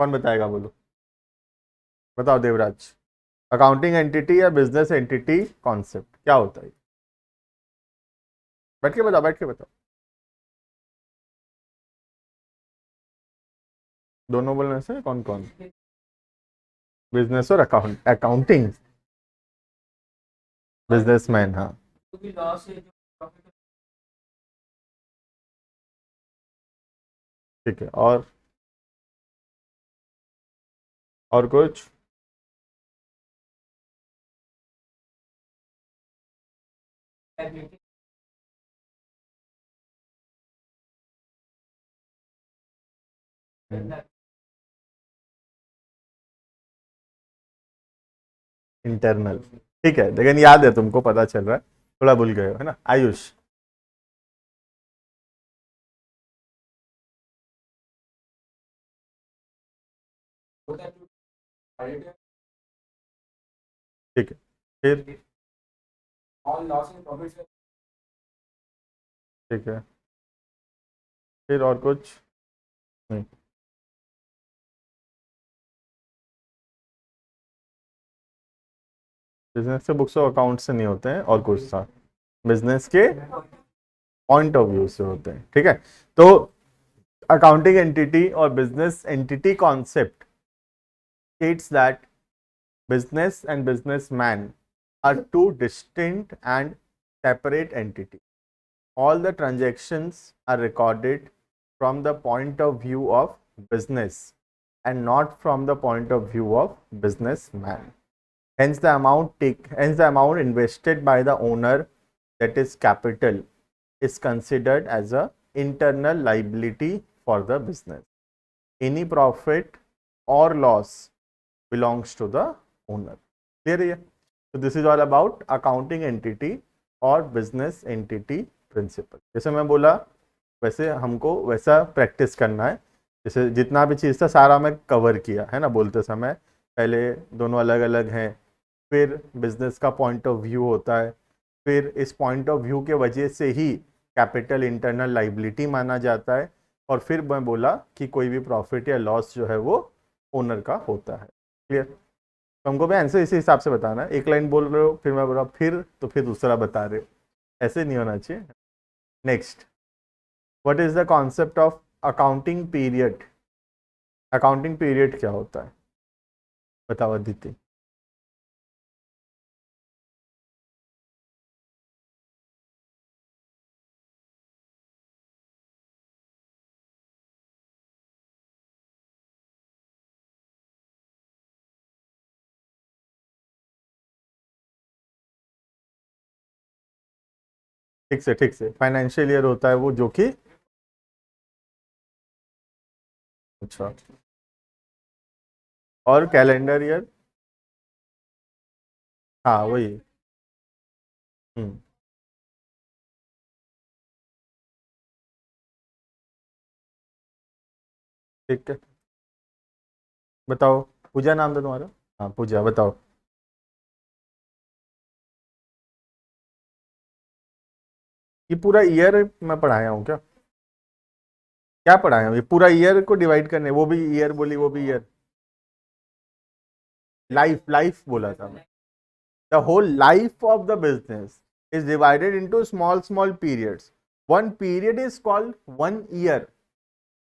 कौन बताएगा, बोलो, बताओ देवराज। अकाउंटिंग एंटिटी या बिजनेस एंटिटी कॉन्सेप्ट क्या होता है? बैठ के बताओ, बैठ के बताओ। दोनों बोलने से कौन कौन? बिजनेस और अकाउंटिंग। बिजनेसमैन, हाँ। ठीक है, और कुछ? इंटरनल। ठीक है, लेकिन याद है, तुमको पता चल रहा है, थोड़ा भूल गए हो, है ना आयुष? ठीक है, फिर? ठीक है, फिर और कुछ? नहीं। बिजनेस के बुक्स और अकाउंट से नहीं होते हैं, और कुछ था? बिजनेस के पॉइंट ऑफ व्यू से होते हैं, ठीक है। तो अकाउंटिंग एंटिटी और business entity concept states that business and businessman are two distinct and separate entities. All the transactions are recorded from the point of view of business and not from the point of view of businessman. Hence the amount invested by the owner, that is capital, is considered as a internal liability for the business. Any profit or loss belongs to the owner. Clear है? So this is all about accounting entity और business entity principle. जैसे मैं बोला, वैसे हमको वैसा practice करना है। जैसे जितना भी चीज़ था सारा मैं कवर किया है ना बोलते समय। पहले दोनों अलग अलग हैं, फिर बिजनेस का पॉइंट ऑफ व्यू होता है, फिर इस पॉइंट ऑफ व्यू के वजह से ही कैपिटल इंटरनल लाइबिलिटी माना जाता है, और फिर मैं बोला कि कोई भी प्रॉफिट या लॉस जो है वो ओनर का होता है। क्लियर? तो हमको भी आंसर इसी हिसाब से बताना है। एक लाइन बोल रहे हो, फिर मैं बोल रहा हूँ, फिर तो फिर दूसरा बता रहे हो, ऐसे नहीं होना चाहिए। Next, what is the concept of accounting period? Accounting period क्या होता है, बताओ अदिति। ठीक से, ठीक से, फाइनेंशियल ईयर होता है वो जो कि, अच्छा, और कैलेंडर ईयर? हाँ वही। हम्म। ठीक है, बताओ। पूजा नाम था तुम्हारा? हाँ पूजा, बताओ। ये पूरा ईयर मैं पढ़ाया हूँ क्या? क्या पढ़ाया हूँ? ये पूरा ईयर को डिवाइड करने, वो भी ईयर बोली, वो भी ईयर। लाइफ, लाइफ बोला था मैं। The whole life of the business is divided into small small periods. One period is called one year,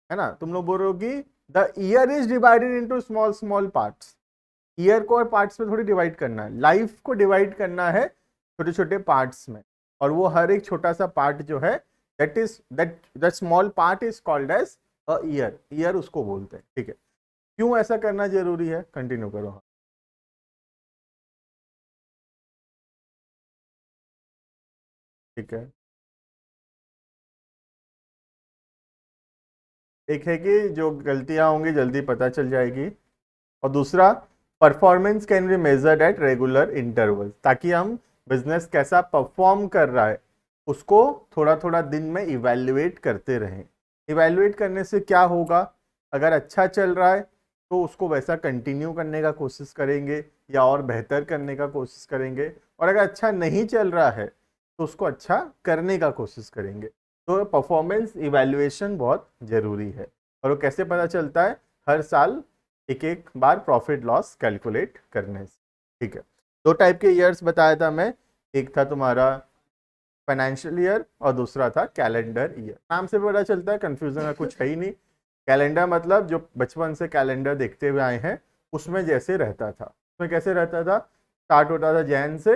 है ना? तुम लोग बोल रहे हो कि the year is divided into small small parts. Year को और पार्ट्स में थोड़ी डिवाइड करना है, लाइफ को डिवाइड करना है छोटे छोटे पार्ट्स में। और वो हर एक छोटा सा पार्ट जो है, that small part is called as a year. Year उसको बोलते हैं, ठीक है। क्यों ऐसा करना जरूरी है, कंटिन्यू करो। ठीक है। एक है कि जो गलतियां होंगी जल्दी पता चल जाएगी, और दूसरा, performance can be measured at regular interval, ताकि हम बिजनेस कैसा परफॉर्म कर रहा है उसको थोड़ा थोड़ा दिन में इवेल्युएट करते रहें। इवेल्युएट करने से क्या होगा? अगर अच्छा चल रहा है तो उसको वैसा कंटिन्यू करने का कोशिश करेंगे या और बेहतर करने का कोशिश करेंगे, और अगर अच्छा नहीं चल रहा है तो उसको अच्छा करने का कोशिश करेंगे। तो परफॉर्मेंस इवैल्यूएशन बहुत ज़रूरी है। और वो कैसे पता चलता है? हर साल एक एक बार प्रॉफिट लॉस कैलकुलेट करने से। ठीक है, दो टाइप के ईयर्स बताया था मैं, एक था तुम्हारा फाइनेंशियल ईयर और दूसरा था कैलेंडर ईयर। नाम से पता चलता है कंफ्यूजन का कुछ है ही नहीं। कैलेंडर मतलब जो बचपन से कैलेंडर देखते हुए आए हैं उसमें जैसे रहता था, उसमें कैसे रहता था, स्टार्ट होता था जैन से,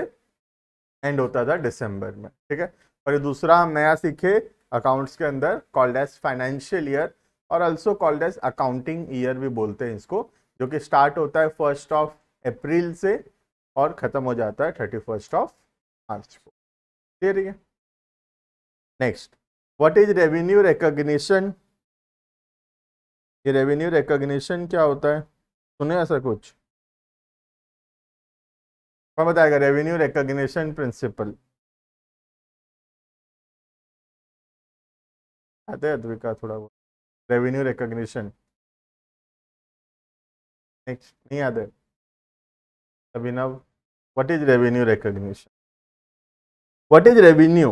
एंड होता था दिसंबर में। ठीक है, और ये दूसरा हम नया सीखे अकाउंट्स के अंदर, कॉल्ड एज फाइनेंशियल ईयर और also called as accounting year भी बोलते हैं इसको, जो कि स्टार्ट होता है 1 अप्रैल से और खत्म हो जाता है 31 मार्च को। क्लियर है? Next, what is revenue recognition? ये रेवेन्यू रिकॉग्निशन क्या होता है, सुने ऐसा कुछ? कौन बताएगा रेवेन्यू रिकॉग्निशन प्रिंसिपल? आते हैं द्विका थोड़ा बहुत रेवेन्यू रिकॉग्निशन? नेक्स्ट नहीं आते? Abhinav, what is revenue recognition? What is revenue?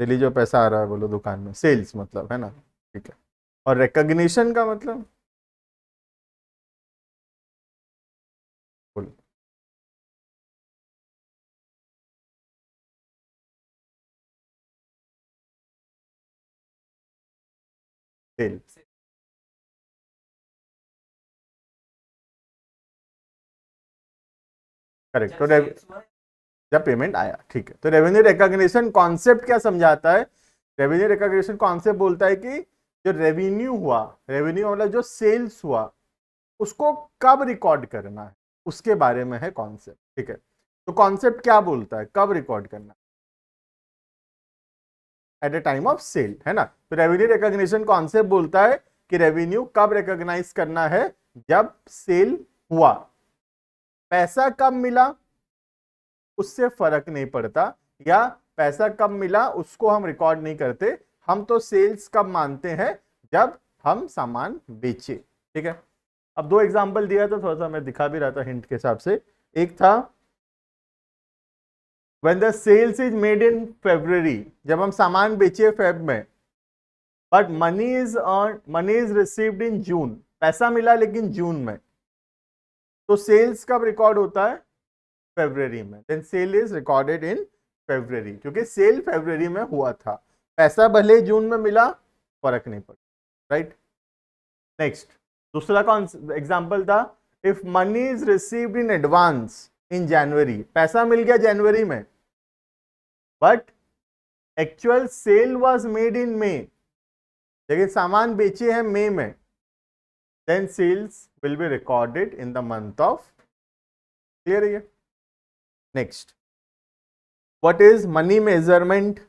Daily जो पैसा आ रहा है बोलो दुकान में, सेल्स मतलब, है ना? ठीक है, और रिकॉग्निशन का मतलब बोलो। Sales, correct. तो जब पेमेंट आया, ठीक है। तो रेवेन्यू रिकॉग्निशन कॉन्सेप्ट क्या समझाता है? रेवेन्यू रिकॉग्निशन कॉन्सेप्ट बोलता है कि जो रेवेन्यू हुआ, रेवेन्यू मतलब जो सेल्स हुआ, उसको कब रिकॉर्ड करना है, उसके बारे में है कॉन्सेप्ट। ठीक है, तो कॉन्सेप्ट क्या बोलता है, कब रिकॉर्ड करना? At a time of sale, है ना? तो रेवेन्यू रिकॉग्निशन कॉन्सेप्ट बोलता है कि रेवेन्यू कब रिकॉग्नाइज करना है, जब सेल हुआ। पैसा कब मिला उससे फर्क नहीं पड़ता, या पैसा कब मिला उसको हम रिकॉर्ड नहीं करते, हम तो सेल्स कब मानते हैं, जब हम सामान बेचे। ठीक है, अब दो एग्जांपल दिया तो थोड़ा सा मैं दिखा भी रहा था हिंट के हिसाब से। एक था when the sales is made in February, जब हम सामान बेचे फेब में, but money is received in June, पैसा मिला लेकिन जून में, तो सेल्स कब रिकॉर्ड होता है? फेब्रवरी में। Then sale is recorded in February, क्योंकि सेल फेब्रवरी में हुआ था, पैसा भले जून में मिला, फर्क नहीं पड़ा। राइट, नेक्स्ट, दूसरा कौन एग्जांपल था? If money is received in advance in January, पैसा मिल गया जनवरी में, but actual sale was made in May, लेकिन सामान बेचे हैं मई में, then sales will be recorded in the month of. Clear है? Next, what is money measurement?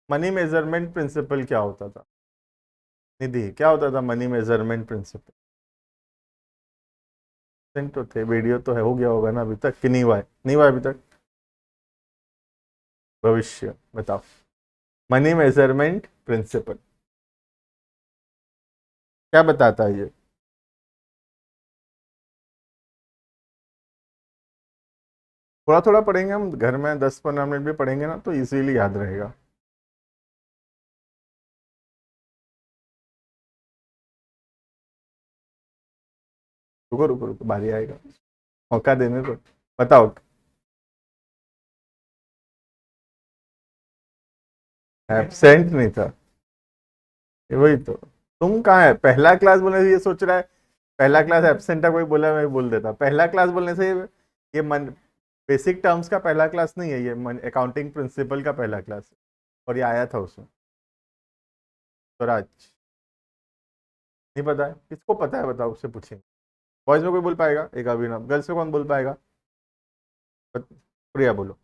Money measurement principle क्या होता था? निधि, क्या होता था मनी मेजरमेंट प्रिंसिपल? तो थे, वीडियो तो है, हो गया होगा ना अभी तक कि नहीं हुआ है? नहीं हुआ अभी तक? भविष्य बताओ, मनी मेजरमेंट प्रिंसिपल क्या बताता है ये? थोड़ा थोड़ा पढ़ेंगे हम घर में, 10-15 मिनट भी पढ़ेंगे ना तो इजीली याद रहेगा। रुको रुको रुको, बारी आएगा, मौका देने दो। बताओ। एब्सेंट नहीं था? ये वही तो, तुम कहाँ है? पहला क्लास बोलने से ये सोच रहा है पहला क्लास एब्सेंट है, कोई बोला मैं बोल देता। पहला क्लास बोलने से ये मन बेसिक टर्म्स का पहला क्लास नहीं है, ये अकाउंटिंग प्रिंसिपल का पहला क्लास है, और ये आया था उसमें। स्वराज, नहीं पता है? किसको पता है बताओ, उससे पूछेंगे। बॉयज में कोई बोल पाएगा? एक अभिनव। गर्ल्स में कौन बोल पाएगा? प्रिया बोलो।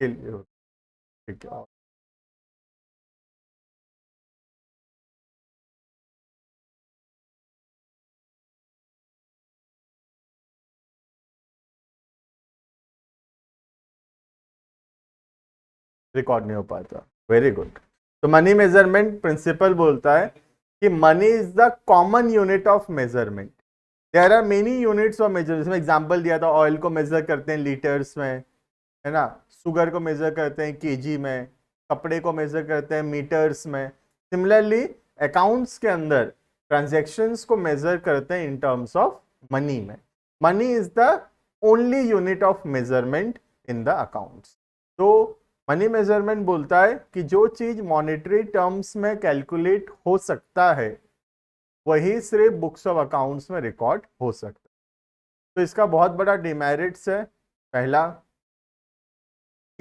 के लिए हो, ठीक है। रिकॉर्ड नहीं हो पाता, वेरी गुड। तो मनी मेजरमेंट प्रिंसिपल बोलता है कि money is the common unit of measurement. There are many units of measure, इसमें एग्जाम्पल दिया था, ऑयल को मेजर करते हैं लीटर्स में, है ना, शुगर को मेजर करते हैं केजी में, कपड़े को मेजर करते हैं मीटर्स में। सिमिलरली अकाउंट्स के अंदर ट्रांजैक्शंस को मेजर करते हैं इन टर्म्स ऑफ मनी में। Money is the only unit of measurement in the accounts. तो मनी मेजरमेंट बोलता है कि जो चीज मॉनेटरी टर्म्स में कैलकुलेट हो सकता है वही सिर्फ बुक्स ऑफ अकाउंट्स में रिकॉर्ड हो सकता है। तो इसका बहुत बड़ा डिमेरिट्स है। पहला,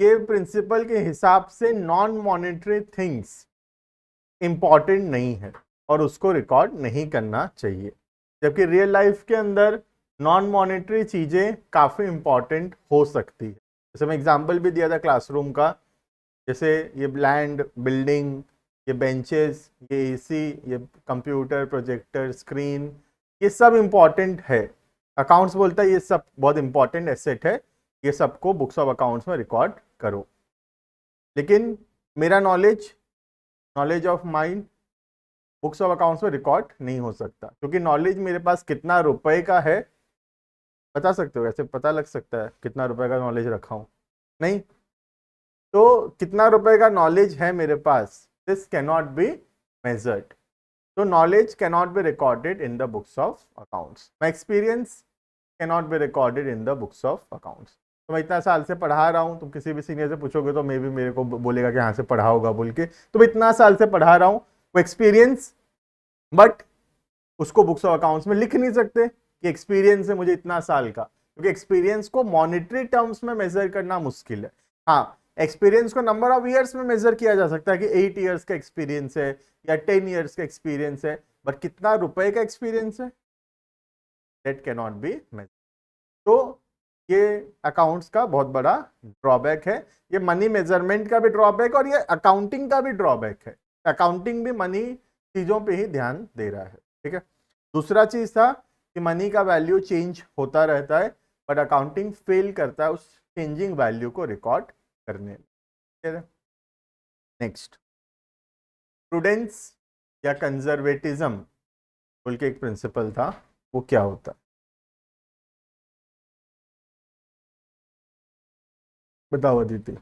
ये प्रिंसिपल के हिसाब से नॉन मॉनेटरी थिंग्स इंपॉर्टेंट नहीं है और उसको रिकॉर्ड नहीं करना चाहिए, जबकि रियल लाइफ के अंदर नॉन मॉनेटरी चीजें काफी इंपॉर्टेंट हो सकती है। जैसे मैं एग्जांपल भी दिया था क्लासरूम का, जैसे ये लैंड, बिल्डिंग, ये बेंचेस, ये एसी, ये कंप्यूटर, प्रोजेक्टर, स्क्रीन, ये सब इंपॉर्टेंट है। अकाउंट्स बोलता है ये सब बहुत इंपॉर्टेंट एसेट है, ये सबको बुक्स ऑफ अकाउंट्स में रिकॉर्ड करो। लेकिन मेरा knowledge of mind books of accounts में रिकॉर्ड नहीं हो सकता, क्योंकि नॉलेज मेरे पास कितना रुपए का है बता सकते हो, ऐसे पता लग सकता है कितना रुपए का नॉलेज रखा हूं? नहीं। तो कितना रुपए का नॉलेज है मेरे पास, this can not be measured. तो knowledge can not be recorded in the books of accounts. My experience can not be recorded in the books of accounts. तो मैं इतना साल से पढ़ा रहा हूँ, तुम किसी भी सीनियर से पूछोगे तो मे भी मेरे को बोलेगा कि यहाँ से पढ़ा होगा बोल के, तो मैं इतना साल से पढ़ा रहा हूँ, वो एक्सपीरियंस, बट उसको बुक्स ऑफ अकाउंट्स में लिख नहीं सकते कि एक्सपीरियंस है मुझे इतना साल का, क्योंकि एक्सपीरियंस को मॉनेटरी टर्म्स में मेजर करना मुश्किल है। हाँ, एक्सपीरियंस को नंबर ऑफ ईयर्स में मेजर किया जा सकता है कि 8 ईयर्स का एक्सपीरियंस है या 10 ईयर्स का एक्सपीरियंस है, बट कितना रुपए का एक्सपीरियंस है, that can not be measure. तो ये अकाउंट्स का बहुत बड़ा ड्रॉबैक है, ये मनी मेजरमेंट का भी ड्रॉबैक और ये अकाउंटिंग का भी ड्रॉबैक है। अकाउंटिंग भी मनी चीजों पे ही ध्यान दे रहा है, ठीक है। दूसरा चीज था कि मनी का वैल्यू चेंज होता रहता है, बट अकाउंटिंग फेल करता है उस चेंजिंग वैल्यू को रिकॉर्ड करने में, ठीक है। नेक्स्ट, प्रूडेंस या कंजर्वेटिज्म बोल के एक प्रिंसिपल था, वो क्या होता है बताओ अदिति।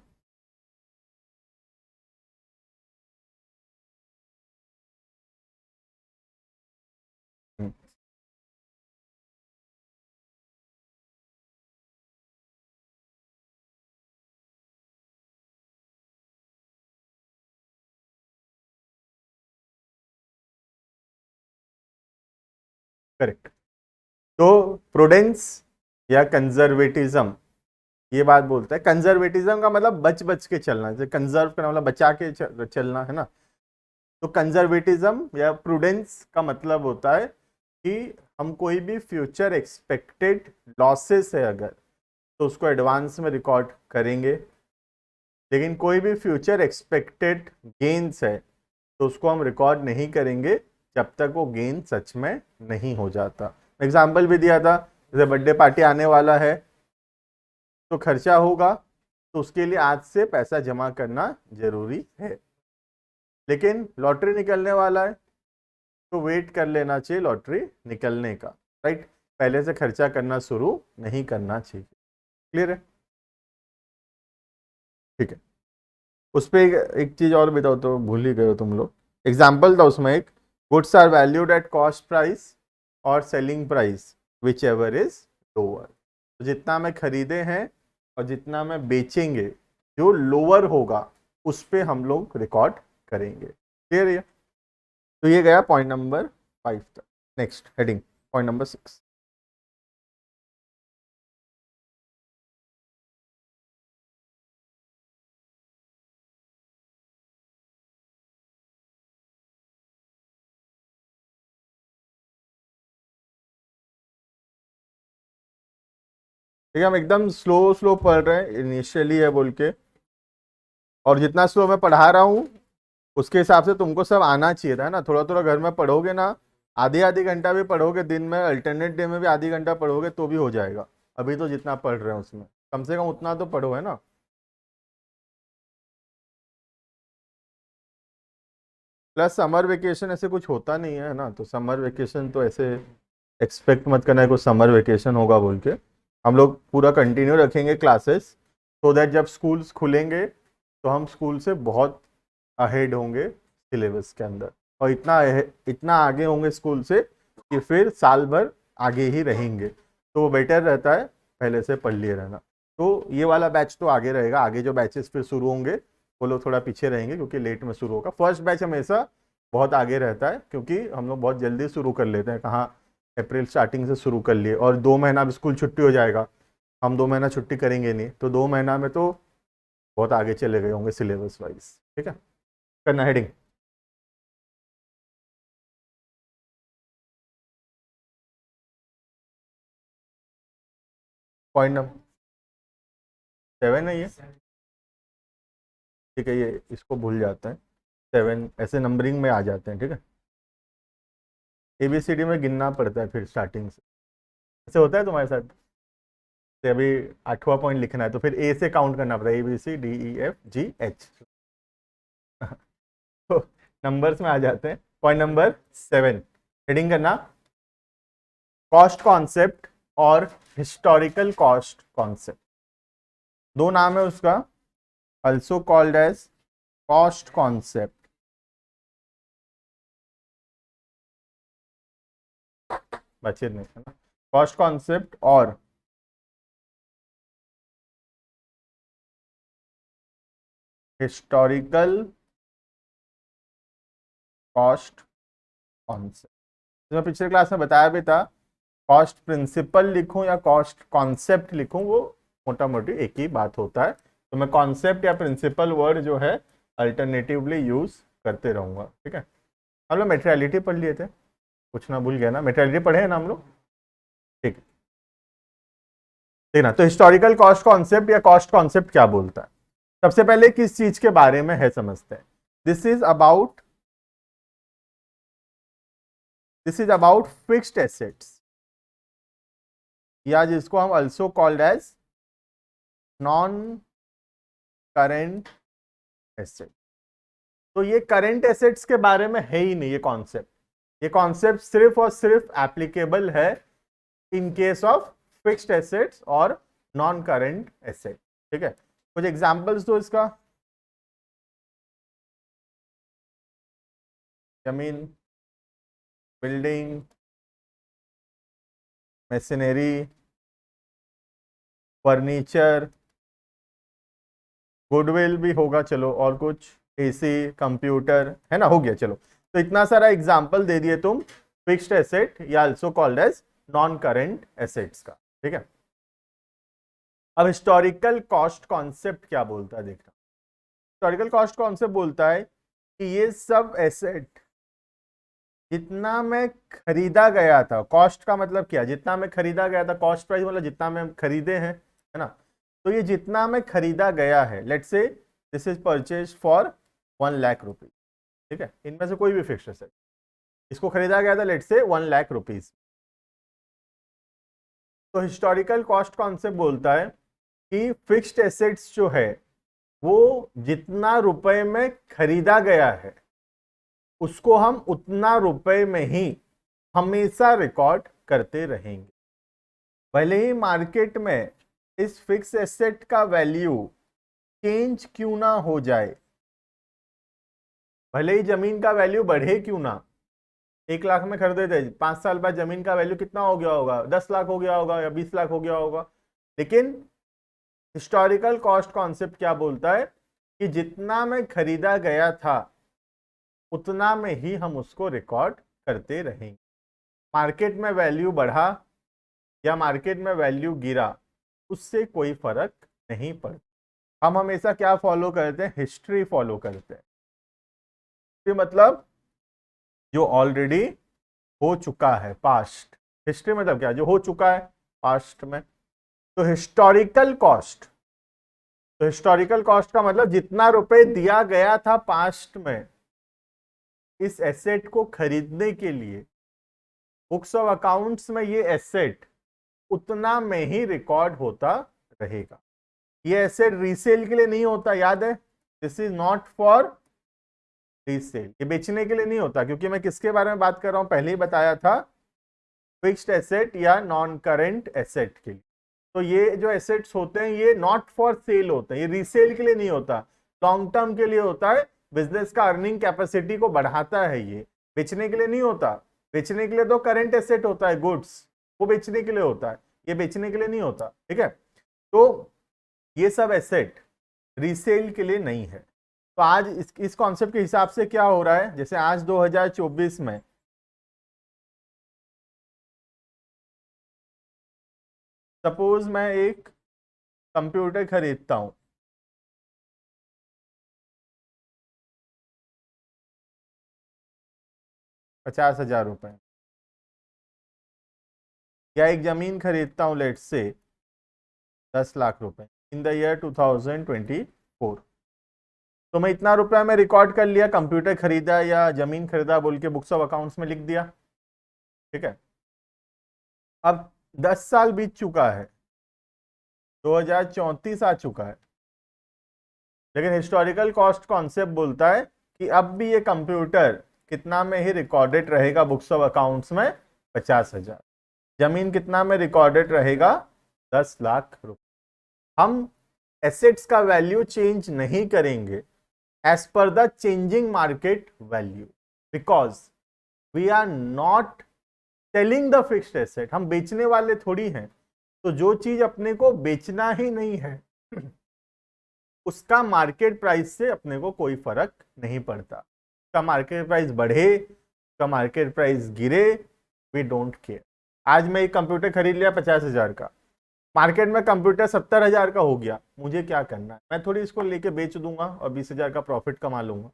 करेक्ट। तो प्रूडेंस या कंजर्वेटिज्म ये बात बोलता है, कंजर्वेटिज्म का मतलब बच बच के चलना, जैसे कंजर्व का मतलब बचा के चलना है ना। तो कंजर्वेटिज्म या प्रूडेंस का मतलब होता है कि हम कोई भी फ्यूचर एक्सपेक्टेड लॉसेस है अगर, तो उसको एडवांस में रिकॉर्ड करेंगे, लेकिन कोई भी फ्यूचर एक्सपेक्टेड गेन्स है तो उसको हम रिकॉर्ड नहीं करेंगे जब तक वो गेन सच में नहीं हो जाता। एग्जाम्पल भी दिया था, जैसे बर्थडे पार्टी आने वाला है तो खर्चा होगा, तो उसके लिए आज से पैसा जमा करना जरूरी है। लेकिन लॉटरी निकलने वाला है तो वेट कर लेना चाहिए लॉटरी निकलने का, राइट। पहले से खर्चा करना शुरू नहीं करना चाहिए। क्लियर है? ठीक है। उस पर एक चीज और बताओ, तो भूल ही गए हो तुम लोग। एग्जाम्पल था उसमें एक, goods are valued at cost price और selling price whichever is lower. तो जितना मैं खरीदे हैं और जितना मैं बेचेंगे, जो लोअर होगा उस पे हम लोग रिकॉर्ड करेंगे। क्लियर है? तो ये गया पॉइंट नंबर 5 तक। Next heading, point number 6। ठीक है, हम एकदम स्लो स्लो पढ़ रहे हैं, इनिशियली है बोल के, और जितना स्लो मैं पढ़ा रहा हूँ उसके हिसाब से तुमको सब आना चाहिए था ना। थोड़ा थोड़ा घर में पढ़ोगे ना, आधी आधी घंटा भी पढ़ोगे दिन में, अल्टरनेट डे में भी आधी घंटा पढ़ोगे तो भी हो जाएगा। अभी तो जितना पढ़ रहे हैं उसमें कम से कम उतना तो पढ़ो, है ना। प्लस समर वेकेशन ऐसे कुछ होता नहीं है ना, तो समर वेकेशन तो ऐसे एक्सपेक्ट मत करना है कुछ समर वेकेशन होगा बोल के। हम लोग पूरा कंटिन्यू रखेंगे क्लासेस, सो दैट जब स्कूल्स खुलेंगे तो हम स्कूल से बहुत अहेड होंगे सिलेबस के अंदर, और इतना आगे होंगे स्कूल से कि फिर साल भर आगे ही रहेंगे। तो वो बेटर रहता है पहले से पढ़ लिए रहना। तो ये वाला बैच तो आगे रहेगा, आगे जो बैचेस फिर शुरू होंगे वो लोग थोड़ा पीछे रहेंगे क्योंकि लेट में शुरू होगा। फर्स्ट बैच हमेशा बहुत आगे रहता है क्योंकि हम लोग बहुत जल्दी शुरू कर लेते हैं, कहाँ अप्रैल स्टार्टिंग से शुरू कर लिए, और 2 महीना अब स्कूल छुट्टी हो जाएगा, हम 2 महीना छुट्टी करेंगे नहीं, तो 2 महीना में तो बहुत आगे चले गए होंगे सिलेबस वाइज। ठीक है, करना हेडिंग। पॉइंट नंबर 7 है ये। ठीक है, ये इसको भूल जाते हैं, 7 ऐसे नंबरिंग में आ जाते हैं। ठीक है, ABCD में गिनना पड़ता है फिर स्टार्टिंग से, ऐसे होता है तुम्हारे साथ। तो अभी 8वां पॉइंट लिखना है तो फिर A से काउंट करना पड़ता है, ABCDEFGH। तो नंबर्स में आ जाते हैं। पॉइंट नंबर 7, हेडिंग करना कॉस्ट कॉन्सेप्ट और हिस्टोरिकल कॉस्ट कॉन्सेप्ट। दो नाम है उसका, also called as cost concept, बचे नहीं है ना, कॉस्ट कॉन्सेप्ट और हिस्टोरिकल कॉस्ट कॉन्सेप्ट। मैं पिछले क्लास में बताया भी था, कॉस्ट प्रिंसिपल लिखूं या कॉस्ट कॉन्सेप्ट लिखूं वो मोटा मोटी एक ही बात होता है। तो मैं कॉन्सेप्ट या प्रिंसिपल वर्ड जो है अल्टरनेटिवली यूज करते रहूंगा। ठीक है, हम लोग मेटेरियलिटी पढ़ लिए थे, कुछ ना भूल गया ना, मेटेरियलिटी पढ़े हैं ना हम लोग। ठीक है, देखना तो हिस्टोरिकल कॉस्ट कॉन्सेप्ट या कॉस्ट कॉन्सेप्ट क्या बोलता है। सबसे पहले किस चीज के बारे में है समझते हैं। This is about fixed assets, या जिसको हम also called as non current asset. तो ये करेंट एसेट्स के बारे में है ही नहीं ये कॉन्सेप्ट। ये कॉन्सेप्ट सिर्फ और सिर्फ एप्लीकेबल है in case of fixed assets और नॉन करेंट एसेट। ठीक है, कुछ एग्जांपल्स दो इसका। जमीन, बिल्डिंग, मशीनरी, फर्नीचर, गुडविल भी होगा, चलो, और कुछ AC, कंप्यूटर, है ना, हो गया। चलो, तो इतना सारा एग्जांपल दे दिए तुम फिक्स्ड एसेट या also called as non current assets का। ठीक है, अब हिस्टोरिकल कॉस्ट कॉन्सेप्ट क्या बोलता है देखना। हिस्टोरिकल कॉस्ट कॉन्सेप्ट बोलता है कि ये सब एसेट जितना में खरीदा गया था, कॉस्ट का मतलब क्या, जितना में खरीदा गया था, कॉस्ट प्राइस मतलब जितना में हम खरीदे हैं, है ना। तो ये जितना में खरीदा गया है, let's say this is purchase for 1,00,000 rupees. ठीक है, इनमें से कोई भी फिक्स्ड एसेट, इसको खरीदा गया था लेट्स से 1,00,000 रुपीज। तो हिस्टोरिकल कॉस्ट कॉन्सेप्ट बोलता है कि फिक्स्ड एसेट्स जो है वो जितना रुपए में खरीदा गया है उसको हम उतना रुपए में ही हमेशा रिकॉर्ड करते रहेंगे। भले ही मार्केट में इस फिक्स एसेट का वैल्यू चेंज क्यों ना हो जाए, भले ही जमीन का वैल्यू बढ़े क्यों ना, 1,00,000 में खरीदे थे, 5 साल बाद जमीन का वैल्यू कितना हो गया होगा, 10 लाख हो गया होगा या 20 लाख हो गया होगा। लेकिन हिस्टोरिकल कॉस्ट कॉन्सेप्ट क्या बोलता है कि जितना में खरीदा गया था उतना में ही हम उसको रिकॉर्ड करते रहेंगे। मार्केट में वैल्यू बढ़ा या मार्केट में वैल्यू गिरा, उससे कोई फर्क नहीं पड़ता। हम हमेशा क्या फॉलो करते हैं, हिस्ट्री फॉलो करते हैं। हिस्ट्री मतलब जो ऑलरेडी हो चुका है, पास्ट। हिस्ट्री मतलब क्या, जो हो चुका है पास्ट में। तो हिस्टोरिकल कॉस्ट, तो हिस्टोरिकल कॉस्ट का मतलब जितना रुपए दिया गया था पास्ट में इस एसेट को खरीदने के लिए, बुक्स ऑफ अकाउंट्स में ये एसेट उतना में ही रिकॉर्ड होता रहेगा। ये एसेट रीसेल के लिए नहीं होता, याद है, this is not for resale, ये बेचने के लिए नहीं होता। क्योंकि मैं किसके बारे में बात कर रहा हूं, पहले ही बताया था, फिक्स्ड एसेट या नॉन करेंट एसेट के लिए। तो ये जो एसेट्स होते हैं ये नॉट फॉर सेल होते हैं, ये रीसेल के लिए नहीं होता, लॉन्ग टर्म के लिए होता है, बिजनेस का अर्निंग कैपेसिटी को बढ़ाता है, ये बेचने के लिए नहीं होता। बेचने के लिए तो करेंट एसेट होता है, गुड्स, वो बेचने के लिए होता है, ये बेचने के लिए नहीं होता। ठीक है, तो ये सब एसेट रीसेल के लिए नहीं है। तो आज इस कॉन्सेप्ट के हिसाब से क्या हो रहा है, जैसे आज 2024 में सपोज मैं एक कंप्यूटर खरीदता हूं 50,000 रुपए, या एक जमीन खरीदता हूं लेट से 10 लाख रुपए इन द ईयर 2024। तो मैं इतना रुपया में रिकॉर्ड कर लिया, कंप्यूटर खरीदा या जमीन खरीदा बोल के बुक्स ऑफ अकाउंट्स में लिख दिया। ठीक है, अब 10 साल बीत चुका है, 2034 आ चुका है, लेकिन हिस्टोरिकल कॉस्ट कॉन्सेप्ट बोलता है कि अब भी ये कंप्यूटर कितना में ही रिकॉर्डेड रहेगा बुक्स ऑफ अकाउंट्स में, 50,000। जमीन कितना में रिकॉर्डेड रहेगा, 10 लाख रुपए। हम एसेट्स का वैल्यू चेंज नहीं करेंगे as per the changing market value, because we are not selling the fixed asset, हम बेचने वाले थोड़ी हैं। तो जो चीज अपने को बेचना ही नहीं है उसका मार्केट प्राइस से अपने को कोई फर्क नहीं पड़ता। उसका मार्केट प्राइस बढ़े, उसका मार्केट प्राइस गिरे, वी डोंट केयर। आज मैं एक कंप्यूटर खरीद लिया 50,000 का, मार्केट में कंप्यूटर 70,000 का हो गया, मुझे क्या करना है, मैं थोड़ी इसको लेके बेच दूंगा और 20,000 का प्रॉफिट कमा लूंगा।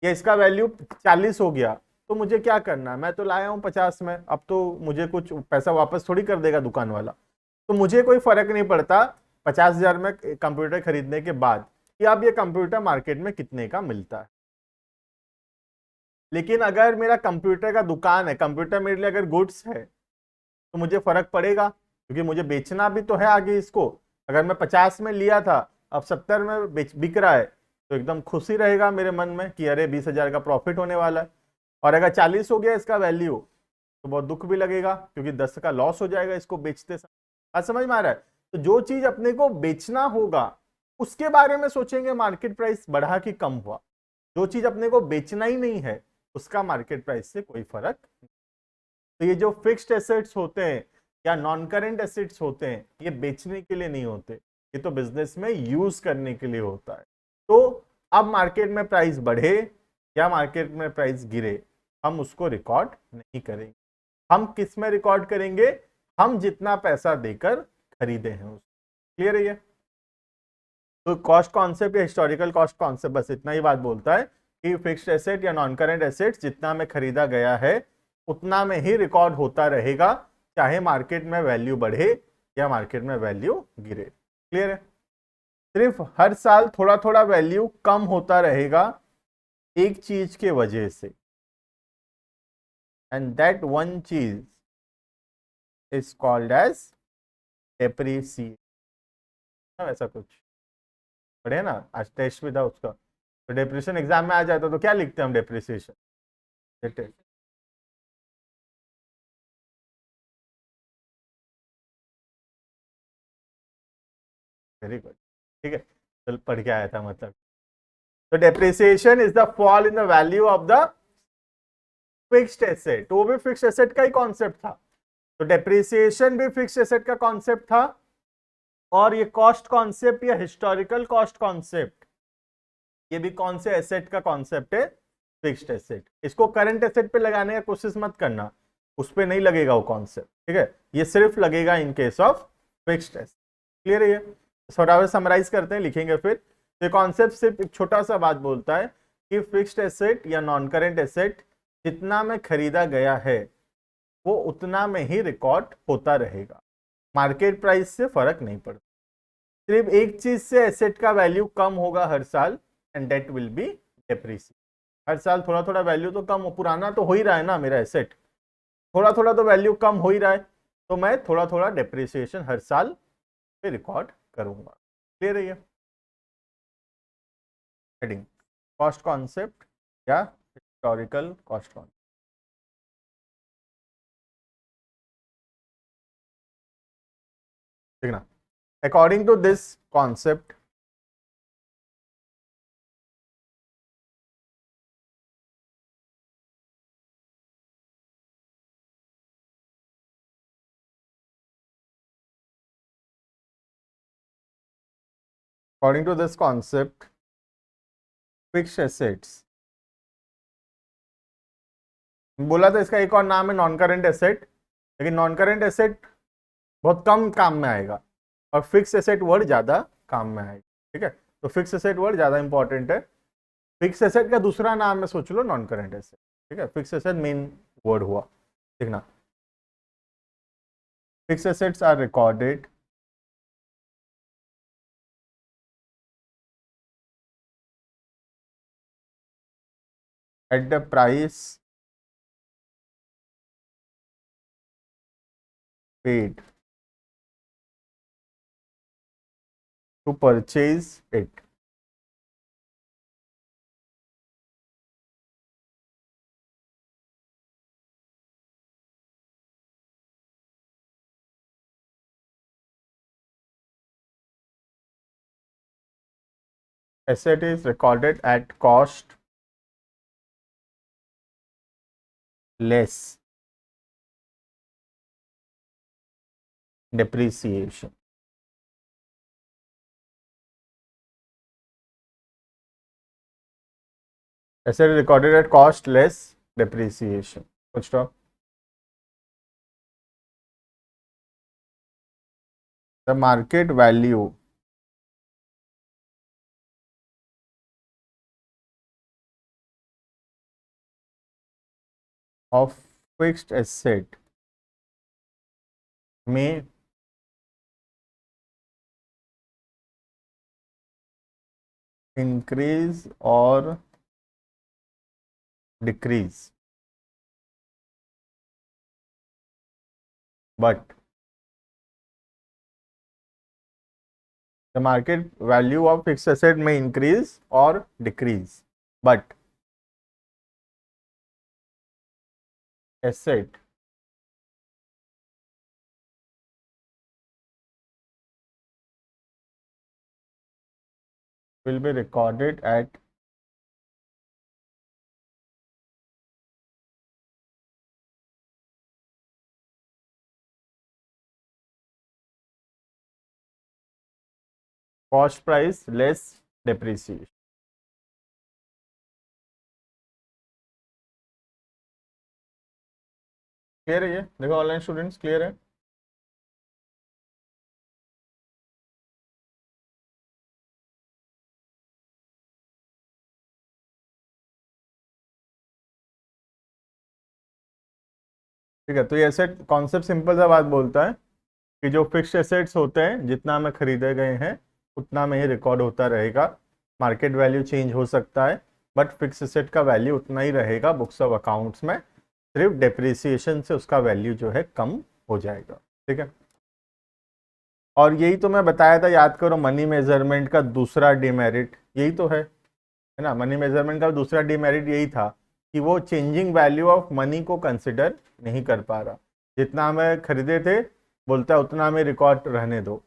या इसका वैल्यू 40 हो गया तो मुझे क्या करना है, मैं तो लाया हूँ 50 में, अब तो मुझे कुछ पैसा वापस थोड़ी कर देगा दुकान वाला, तो मुझे कोई फर्क नहीं पड़ता 50,000 में कंप्यूटर खरीदने के बाद कि अब ये कंप्यूटर मार्केट में कितने का मिलता है। लेकिन अगर मेरा कंप्यूटर का दुकान है, कंप्यूटर मेरे लिए अगर गुड्स है, तो मुझे फर्क पड़ेगा क्योंकि मुझे बेचना भी तो है आगे इसको। अगर मैं 50 में लिया था, अब 70 में बिक रहा है, तो एकदम खुशी रहेगा मेरे मन में कि अरे 20,000 का प्रॉफिट होने वाला है। और अगर 40 हो गया इसका वैल्यू, तो बहुत दुख भी लगेगा क्योंकि 10 का लॉस हो जाएगा इसको बेचते समय। आज समझ में आ रहा है? तो जो चीज अपने को बेचना होगा उसके बारे में सोचेंगे मार्केट प्राइस बढ़ा कि कम हुआ। जो चीज अपने को बेचना ही नहीं है उसका मार्केट प्राइस से कोई फर्क नहीं। तो ये जो फिक्स्ड एसेट्स होते हैं या नॉन करेंट एसेट्स होते हैं, ये बेचने के लिए नहीं होते, ये तो बिजनेस में यूज करने के लिए होता है। तो अब मार्केट में प्राइस बढ़े या मार्केट में प्राइस गिरे, हम उसको रिकॉर्ड नहीं करेंगे। हम किस में रिकॉर्ड करेंगे, हम जितना पैसा देकर खरीदे हैं उसको। क्लियर है ये? तो कॉस्ट कॉन्सेप्ट या हिस्टोरिकल कॉस्ट कॉन्सेप्ट बस इतना ही बात बोलता है कि फिक्स्ड एसेट या नॉन करेंट एसेट्स जितना में खरीदा गया है उतना में ही रिकॉर्ड होता रहेगा, चाहे मार्केट में वैल्यू बढ़े या मार्केट में वैल्यू गिरे। क्लियर है? सिर्फ हर साल थोड़ा थोड़ा वैल्यू कम होता रहेगा एक चीज के वजह से, एंड दैट वन चीज इज कॉल्ड एज डेप्रिसिएशन। ऐसा कुछ पढ़े ना, आज टेस्ट भी था उसका। तो डेप्रिसिएशन एग्जाम में आ जाता तो क्या लिखते हैं हम, डेप्रिसिएशन। वेरी गुड, ठीक है, चल पढ़ के आया था मतलब। तो depreciation is the fall in the value of the fixed asset, वो भी फिक्स्ड एसेट का ही कॉन्सेप्ट था। तो डेप्रिसिएशन भी फिक्स्ड एसेट का कॉन्सेप्ट था, और ये कॉस्ट कॉन्सेप्ट या हिस्टोरिकल कॉस्ट कॉन्सेप्ट, ये भी कौन से एसेट का कॉन्सेप्ट है, फिक्स्ड एसेट। इसको करंट एसेट पे लगाने का कोशिश मत करना, उस पर नहीं लगेगा वो कॉन्सेप्ट। ठीक है, ये सिर्फ लगेगा in case of fixed asset. Clear है? ये थोड़ा समराइज करते हैं, लिखेंगे फिर। ये कॉन्सेप्ट सिर्फ एक छोटा सा बात बोलता है कि फिक्स्ड एसेट या नॉन करेंट एसेट जितना में खरीदा गया है वो उतना में ही रिकॉर्ड होता रहेगा, मार्केट प्राइस से फर्क नहीं पड़ता। सिर्फ एक चीज से एसेट का वैल्यू कम होगा हर साल, and that will be depreciation. हर साल थोड़ा थोड़ा वैल्यू तो कम, पुराना तो हो ही रहा है ना मेरा एसेट, थोड़ा थोड़ा तो वैल्यू कम हो ही रहा है, तो मैं थोड़ा थोड़ा डेप्रिसिएशन हर साल पे रिकॉर्ड करूंगा। क्लियर है ये? हेडिंग कॉस्ट कॉन्सेप्ट या हिस्टोरिकल कॉस्ट कॉन्सेप्ट। ठीक ना। According to this concept, fixed assets, बोला था इसका एक और नाम है नॉन करेंट एसेट, लेकिन नॉन करेंट एसेट बहुत कम काम में आएगा और फिक्स एसेट वर्ड ज्यादा काम में आएगा। ठीक है, तो फिक्स एसेट वर्ड ज्यादा इंपॉर्टेंट है। फिक्स एसेट का दूसरा नाम है, सोच लो, नॉन करेंट एसेट। ठीक है, फिक्स एसेट मेन वर्ड हुआ। देखना, fix assets are recorded at the price paid to purchase it. Asset is recorded at cost less depreciation. Asset is recorded at cost less depreciation. Full stop. The market value of fixed asset may increase or decrease, but the market value of fixed asset may increase or decrease, but asset will be recorded at cost price less depreciation. Clear है ये? देखो online students, clear है? ठीक है, तो ये asset concept simple सा बात बोलता है कि जो फिक्स्ड एसेट्स होते हैं जितना में खरीदे गए हैं उतना में ही रिकॉर्ड होता रहेगा। मार्केट वैल्यू चेंज हो सकता है, बट फिक्स एसेट का वैल्यू उतना ही रहेगा बुक्स ऑफ अकाउंट्स में, सिर्फ डेप्रिसिएशन से उसका वैल्यू जो है कम हो जाएगा। ठीक है, और यही तो मैं बताया था, याद करो, मनी मेजरमेंट का दूसरा डिमेरिट यही तो है ना। मनी मेजरमेंट का दूसरा डिमेरिट यही था कि वो चेंजिंग वैल्यू ऑफ मनी को कंसिडर नहीं कर पा रहा। जितना हमें खरीदे थे बोलता है उतना हमें रिकॉर्ड रहने दो,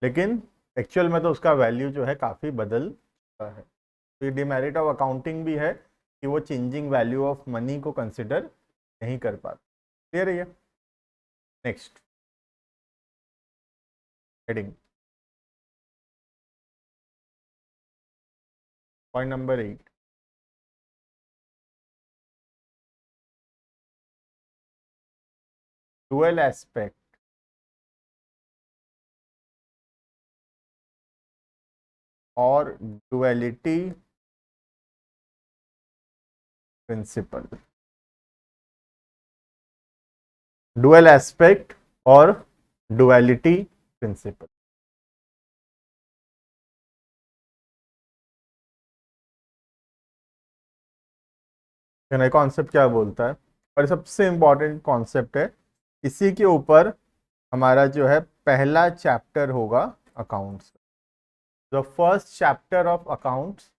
लेकिन एक्चुअल में तो उसका वैल्यू जो है काफ़ी बदल चुका है। तो ये डिमेरिट ऑफ अकाउंटिंग भी है कि वो चेंजिंग वैल्यू ऑफ मनी को कंसिडर नहीं कर पाता। क्लियर है ये? Next heading, point number 8, dual aspect और duality principle। dual aspect और duality principle। नया कॉन्सेप्ट क्या बोलता है, और सबसे इंपॉर्टेंट कॉन्सेप्ट है, इसी के ऊपर हमारा जो है पहला चैप्टर होगा accounts. The first chapter of accounts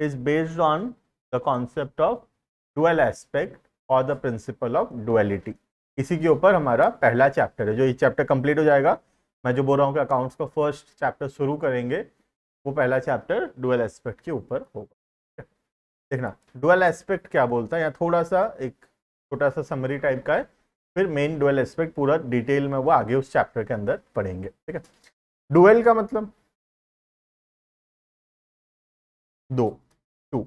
is based on the concept of dual aspect or the principle of duality। इसी के ऊपर हमारा पहला चैप्टर है। जो ये चैप्टर कंप्लीट हो जाएगा मैं जो बोल रहा हूँ कि अकाउंट्स का फर्स्ट चैप्टर शुरू करेंगे, वो पहला चैप्टर डुअल एस्पेक्ट के ऊपर होगा। देखना डुअल एस्पेक्ट क्या बोलता है, या थोड़ा सा एक छोटा सा समरी टाइप का है, फिर मेन डुअल एस्पेक्ट पूरा डिटेल में वो आगे उस चैप्टर के अंदर पढ़ेंगे। ठीक है, डुअल का मतलब दो, टू।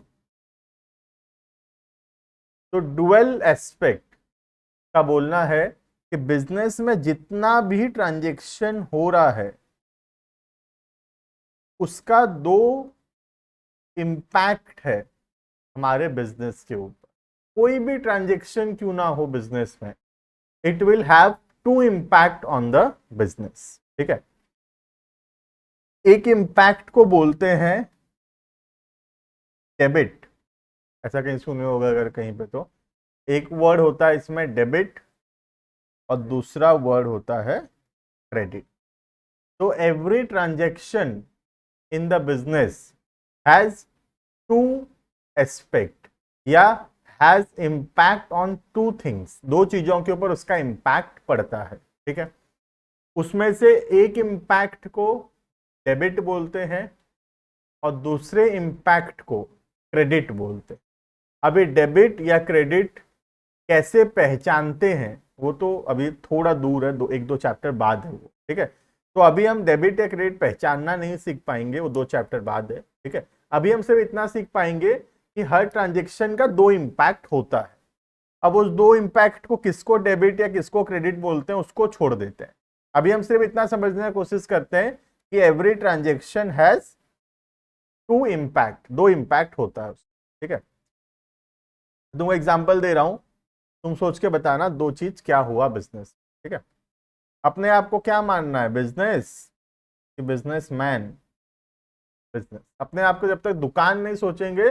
तो डुअल एस्पेक्ट का बोलना है कि बिजनेस में जितना भी ट्रांजैक्शन हो रहा है उसका दो इम्पैक्ट है हमारे बिजनेस के ऊपर। कोई भी ट्रांजैक्शन क्यों ना हो बिजनेस में, it will have to impact on the business. ठीक है, एक इम्पैक्ट को बोलते हैं डेबिट, ऐसा कहीं सुने होगा अगर कहीं पे, तो एक वर्ड होता है इसमें डेबिट और दूसरा वर्ड होता है क्रेडिट। तो every transaction in the business has to aspect या has impact on two things, दो चीजों के ऊपर उसका इम्पैक्ट पड़ता है। ठीक है, उसमें से एक इम्पैक्ट को डेबिट बोलते हैं और दूसरे इम्पैक्ट को क्रेडिट बोलते हैं। अभी डेबिट या क्रेडिट कैसे पहचानते हैं वो तो अभी थोड़ा दूर है, एक दो चैप्टर बाद है वो। ठीक है, तो अभी हम डेबिट या क्रेडिट पहचानना नहीं सीख पाएंगे, वो दो चैप्टर बाद है। ठीक है, अभी हम सिर्फ इतना सीख पाएंगे कि हर ट्रांजेक्शन का दो इम्पैक्ट होता है। अब उस दो इम्पैक्ट को किसको डेबिट या किसको क्रेडिट बोलते हैं उसको छोड़ देते हैं। अभी हम सिर्फ इतना समझने की कोशिश करते हैं कि every transaction has to impact, दो इम्पैक्ट होता है। ठीक है, तुमको एग्जांपल दे रहा हूं, तुम सोच के बताना दो चीज क्या हुआ बिजनेस। ठीक है, अपने आप को क्या मानना है, बिजनेस कि बिजनेसमैन? बिजनेस। अपने आप को जब तक दुकान नहीं सोचेंगे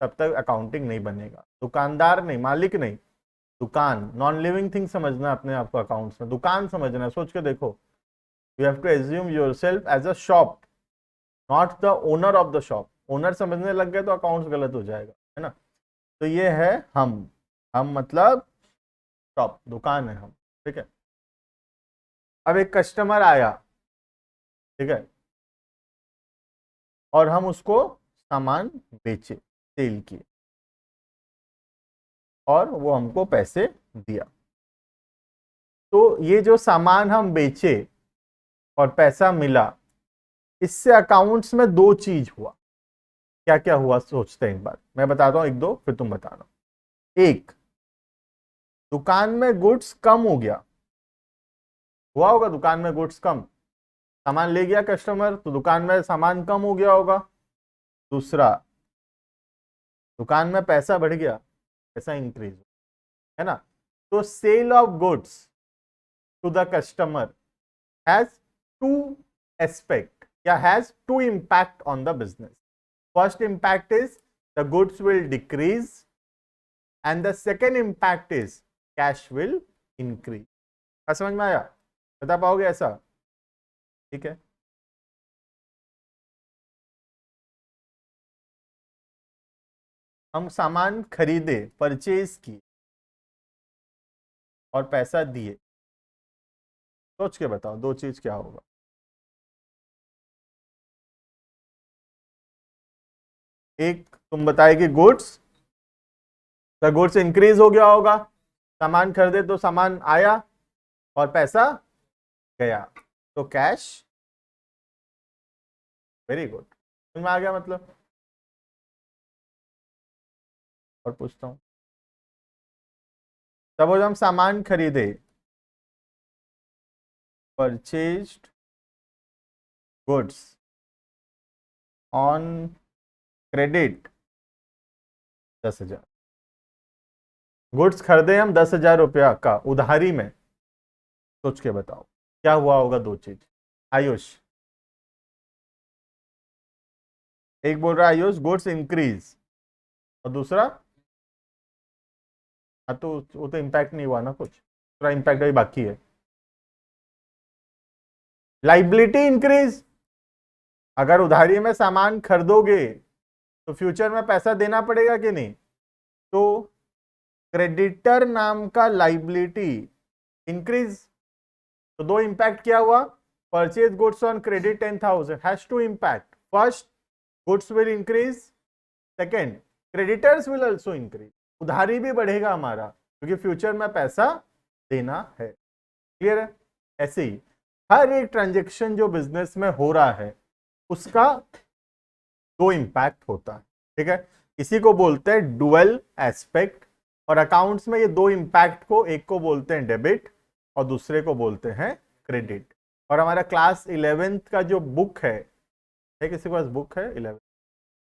तब तक अकाउंटिंग नहीं बनेगा। दुकानदार नहीं, मालिक नहीं, दुकान, नॉन लिविंग थिंग समझना अपने आप को अकाउंट्स में, दुकान समझना। सोच के देखो, you have to assume yourself as a shop, not the owner of the shop. Owner समझने लग गए तो अकाउंट्स गलत हो जाएगा, है ना। तो ये है हम मतलब शॉप, दुकान है हम। ठीक है, अब एक कस्टमर आया, ठीक है, और हम उसको सामान बेचे, सेल किए, और वो हमको पैसे दिया। तो ये जो सामान हम बेचे और पैसा मिला, इससे अकाउंट्स में दो चीज हुआ। क्या क्या हुआ सोचते हैं एक बार, मैं बताता हूं एक दो, फिर तुम बताना। एक, दुकान में गुड्स कम हो गया, हुआ होगा दुकान में गुड्स कम, सामान ले गया कस्टमर तो दुकान में सामान कम हो गया होगा। दूसरा, दुकान में पैसा बढ़ गया, पैसा इंक्रीज, है ना। तो sale of goods to the customer has to aspect या has to impact on the business. First impact is the goods will decrease and the second impact is cash will increase. समझ में आया? बता पाओगे ऐसा? ठीक है, हम सामान खरीदे, परचेज किए और पैसा दिए, सोच के बताओ दो चीज क्या होगा। एक, तुम बताए कि गुड्स, द गुड्स इंक्रीज हो गया होगा, सामान खरीदे तो सामान आया और पैसा गया, तो कैश। वेरी गुड, समझ में आ गया मतलब। और पूछता हूं, सपोज हम सामान खरीदे, purchased goods on credit 10,000, goods खरीदे हम 10,000 रुपया का उधारी में। सोच के बताओ क्या हुआ होगा दो चीज। आयुष, एक बोल रहा है आयुष गुड्स इंक्रीज, और दूसरा, हाँ तो वो तो इम्पैक्ट नहीं हुआ ना, कुछ थोड़ा इम्पैक्ट अभी बाकी है। लाइबिलिटी इंक्रीज, अगर उधारी में सामान खरीदोगे तो फ्यूचर में पैसा देना पड़ेगा कि नहीं, तो क्रेडिटर नाम का लाइबिलिटी इंक्रीज। तो दो इंपैक्ट क्या हुआ, purchase goods on credit 10,000 has to impact. First, goods will increase. Second, creditors will also increase. उधारी भी बढ़ेगा हमारा, क्योंकि फ्यूचर में पैसा देना है. क्लियर है? ऐसे ही हर एक ट्रांजेक्शन जो बिजनेस में हो रहा है उसका दो इंपैक्ट होता है. ठीक है, इसी को बोलते हैं डुअल एस्पेक्ट. और अकाउंट्स में ये दो इंपैक्ट को, एक को बोलते हैं डेबिट और दूसरे को बोलते हैं क्रेडिट. और हमारा क्लास 11th का जो बुक है किसी के पास बुक है 11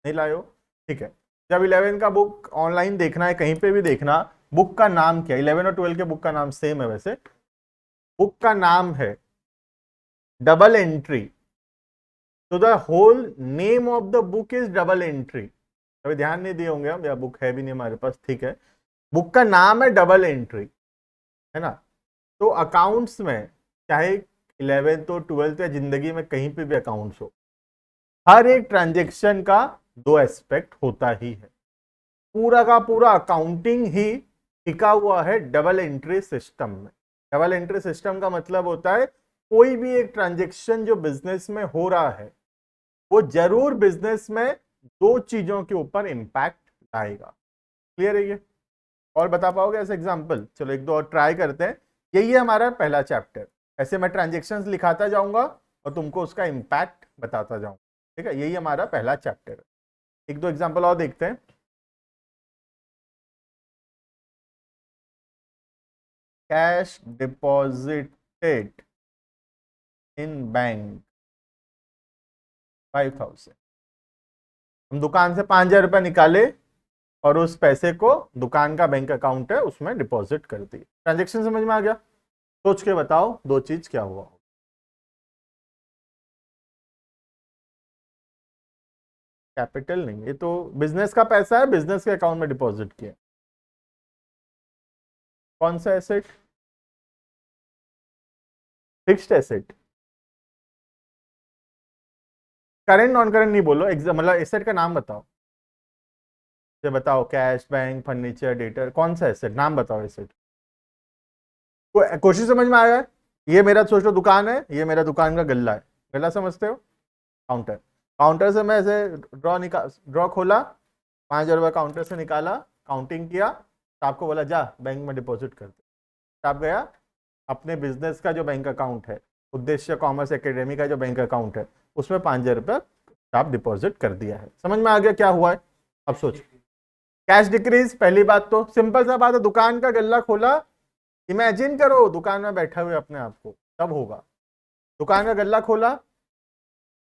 नहीं लाए हो? ठीक है, जब 11 का बुक ऑनलाइन देखना है, कहीं पे भी देखना, बुक का नाम क्या है? 11 और 12 के बुक का नाम सेम है वैसे. बुक का नाम है डबल एंट्री. तो the whole name of the book is double entry. अभी ध्यान नहीं दिए होंगे हम, या बुक है भी नहीं हमारे पास. ठीक है, बुक का नाम है डबल एंट्री, है ना. तो अकाउंट्स में चाहे 11th हो 12th या जिंदगी में कहीं पे भी अकाउंट्स हो, हर एक ट्रांजेक्शन का दो एस्पेक्ट होता ही है. पूरा का पूरा अकाउंटिंग ही टिका हुआ है डबल एंट्री सिस्टम में. डबल एंट्री सिस्टम का मतलब होता है कोई भी एक ट्रांजेक्शन जो बिजनेस में हो रहा है वो जरूर बिजनेस में दो चीजों के ऊपर इंपैक्ट लाएगा. क्लियर है ये? और बता पाओगे ऐसे एग्जांपल? चलो एक दो और ट्राई करते हैं. यही है हमारा पहला चैप्टर. ऐसे मैं ट्रांजेक्शन्स लिखाता जाऊंगा और तुमको उसका इंपैक्ट बताता जाऊंगा. ठीक है, यही हमारा पहला चैप्टर है. एक दो एग्जांपल और देखते हैं. Cash deposited in bank 5,000. हम दुकान से 5,000 रुपये निकाले और उस पैसे को दुकान का बैंक अकाउंट है उसमें डिपॉजिट कर दिए. ट्रांजेक्शन समझ में आ गया? सोच के बताओ दो चीज क्या हुआ. कैपिटल नहीं, ये तो बिजनेस का पैसा है, बिजनेस के अकाउंट में डिपॉजिट किया. कौन सा asset? Fixed asset. Current non current नहीं बोलो, मतलब एसेट का नाम बताओ. ये बताओ, कैश, बैंक, फर्नीचर, डेटर, कौन सा एसेट? नाम बताओ एसेट. क्वेश्चन समझ में आया? ये मेरा सोच लो दुकान है, ये मेरा दुकान का गल्ला है. गल्ला समझते हो? काउंटर. काउंटर से मैं ऐसे ड्रॉ खोला, 5,000 रुपये काउंटर से निकाला, काउंटिंग किया, साहब को बोला जा बैंक में डिपॉजिट कर दे. साहब गया, अपने बिजनेस का जो बैंक अकाउंट है, उद्देश्य कॉमर्स एकेडमी का जो बैंक अकाउंट है, उसमें 5,000 रुपये साहब डिपॉजिट कर दिया है. समझ में आ गया क्या हुआ है? अब सोच. कैश डिक्रीज, पहली बात तो सिंपल सा बात है, दुकान का गल्ला खोला. इमेजिन करो दुकान में बैठा हुए अपने आप को, तब होगा. दुकान का गल्ला खोला,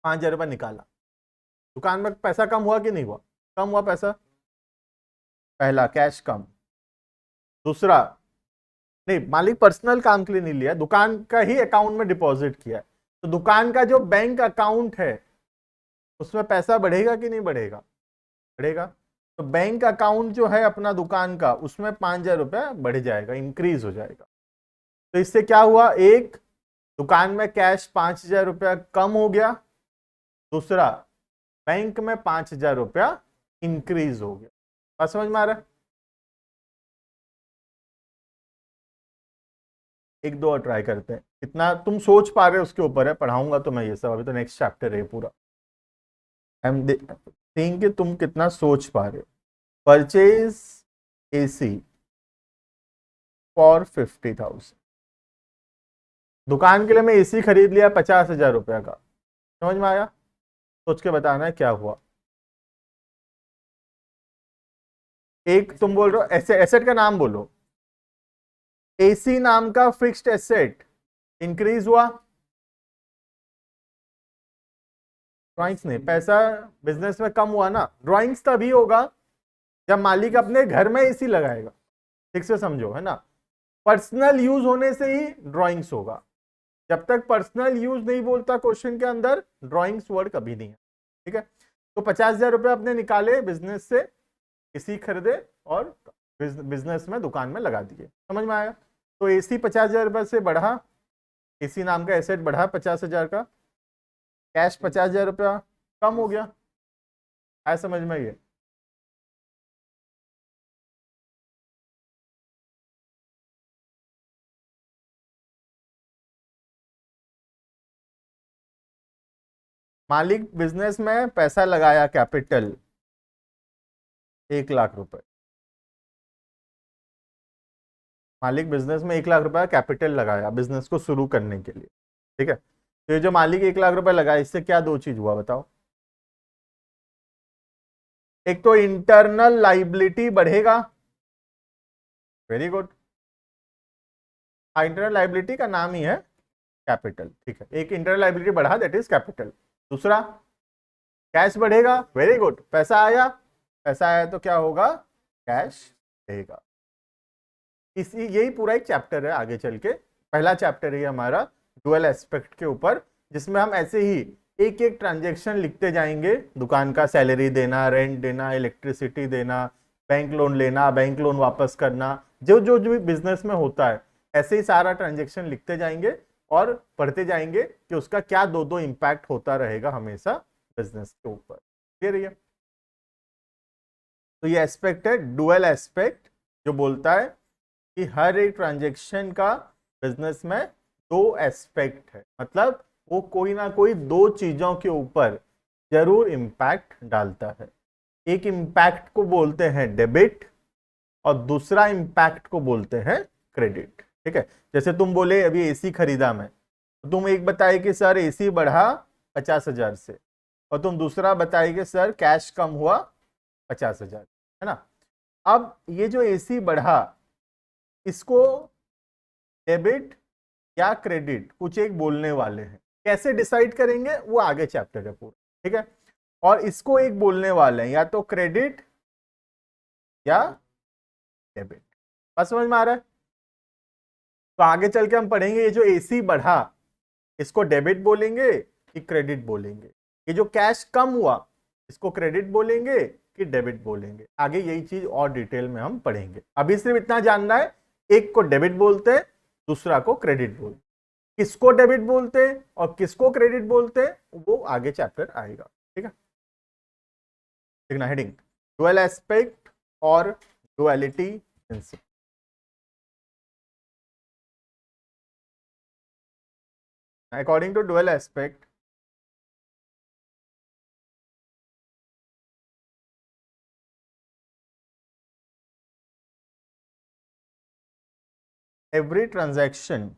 5,000 रुपये निकाला, दुकान में पैसा कम हुआ कि नहीं हुआ? कम हुआ पैसा. पहला, कैश कम. दूसरा, नहीं, मालिक पर्सनल काम के लिए नहीं लिया, दुकान का ही अकाउंट में डिपॉजिट किया. तो दुकान का जो बैंक अकाउंट है उसमें पैसा बढ़ेगा कि नहीं बढ़ेगा? बढ़ेगा. तो बैंक अकाउंट जो है अपना दुकान का, उसमें 5,000 रुपये बढ़ जाएगा, इंक्रीज हो जाएगा. तो इससे क्या हुआ? एक, दुकान में कैश 5,000 रुपया कम हो गया. दूसरा, बैंक में 5,000 रुपया इंक्रीज हो गया. बात समझ में आ रहा है? एक दो और ट्राई करते हैं. कितना तुम सोच पा रहे हो उसके ऊपर है, पढ़ाऊंगा तो मैं ये सब. अभी तो नेक्स्ट चैप्टर है पूरा. आई एम सीइंग कि तुम कितना सोच पा रहे हो. Purchase AC for 50,000. दुकान के लिए मैं एसी खरीद लिया 50,000 रुपया का. समझ में आया? सोच के बताना है क्या हुआ. एक तुम बोल रहे हो एसेट का नाम बोलो. एसी नाम का फिक्स्ड एसेट इंक्रीज हुआ. ड्राइंग्स नहीं, पैसा बिजनेस में कम हुआ ना. ड्राइंग्स तभी होगा जब मालिक अपने घर में एसी लगाएगा. ठीक से समझो, है ना. पर्सनल यूज होने से ही ड्राइंग्स होगा. जब तक पर्सनल यूज नहीं बोलता क्वेश्चन के अंदर, ड्राइंग्स वर्ड कभी नहीं है. ठीक है, तो 50,000 रुपये अपने निकाले बिजनेस से, एसी खरीदे और बिजनेस में दुकान में लगा दिए. समझ में आया? तो एसी 50,000 रुपये से बढ़ा, एसी नाम का एसेट बढ़ा 50,000 का. कैश 50,000 रुपया कम हो गया. आया समझ में ये? मालिक बिजनेस में पैसा लगाया, कैपिटल 1,00,000 रुपए। मालिक बिजनेस में 1,00,000 रुपए कैपिटल लगाया बिजनेस को शुरू करने के लिए, ठीक है। तो ये जो मालिक 1,00,000 रुपए लगाया, इससे क्या दो चीज हुआ बताओ। एक तो इंटरनल लाइबिलिटी बढ़ेगा, वेरी गुड। इंटरनल लाइबिलिटी का नाम ही है कैपिटल, ठीक है। एक इंटरनल लाइबिलिटी बढ़ा, दैट इज कैपिटल। दूसरा कैश बढ़ेगा, वेरी गुड। पैसा आया, पैसा आया तो क्या होगा, कैश रहेगा। इसी यही पूरा एक चैप्टर है आगे चल के, पहला चैप्टर है हमारा डुअल एस्पेक्ट के ऊपर, जिसमें हम ऐसे ही एक एक ट्रांजेक्शन लिखते जाएंगे। दुकान का सैलरी देना, रेंट देना, इलेक्ट्रिसिटी देना, बैंक लोन लेना, बैंक लोन वापस करना, जो जो जो भी बिजनेस में होता है, ऐसे ही सारा ट्रांजेक्शन लिखते जाएंगे और पढ़ते जाएंगे कि उसका क्या दो दो इम्पैक्ट होता रहेगा हमेशा बिजनेस के ऊपर। क्लियर है? तो ये एस्पेक्ट है डुअल एस्पेक्ट, जो बोलता है कि हर एक ट्रांजेक्शन का बिजनेस में दो एस्पेक्ट है, मतलब वो कोई ना कोई दो चीजों के ऊपर जरूर इंपैक्ट डालता है। एक इंपैक्ट को बोलते हैं डेबिट और दूसरा इंपैक्ट को बोलते हैं क्रेडिट, ठीक है। जैसे तुम बोले अभी एसी खरीदा मैं, तो तुम एक बताए कि सर एसी बढ़ा 50,000 से, और तुम दूसरा बताए कि सर कैश कम हुआ 50,000, है ना। अब ये जो एसी बढ़ा, इसको डेबिट या क्रेडिट कुछ एक बोलने वाले हैं, कैसे डिसाइड करेंगे वो आगे चैप्टर है पूरा, ठीक है। और इसको एक बोलने वाले हैं, या तो क्रेडिट या डेबिट। बात समझ में आ रहा है? तो आगे चल के हम पढ़ेंगे ये जो एसी बढ़ा, इसको डेबिट बोलेंगे कि क्रेडिट बोलेंगे। ये जो कैश कम हुआ, इसको क्रेडिट बोलेंगे कि डेबिट बोलेंगे। आगे यही चीज और डिटेल में हम पढ़ेंगे। अभी सिर्फ इतना जानना है, एक को डेबिट बोलते हैं, दूसरा को क्रेडिट बोलते हैं। किसको डेबिट बोलते हैं और किसको क्रेडिट बोलते हैं वो आगे चैप्टर आएगा, ठीक है। देखना हेडिंग, डुअल एस्पेक्ट और duality principle. According to dual aspect, every transaction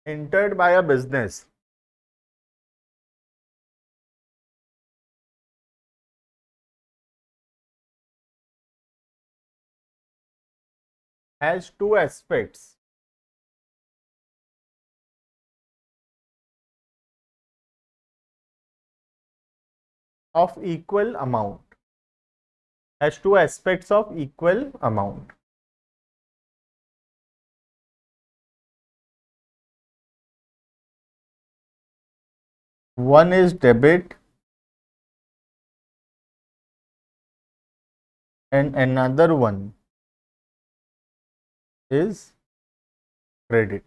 entered by a business has two aspects. Of equal amount, has two aspects of equal amount. One is debit and another one is credit.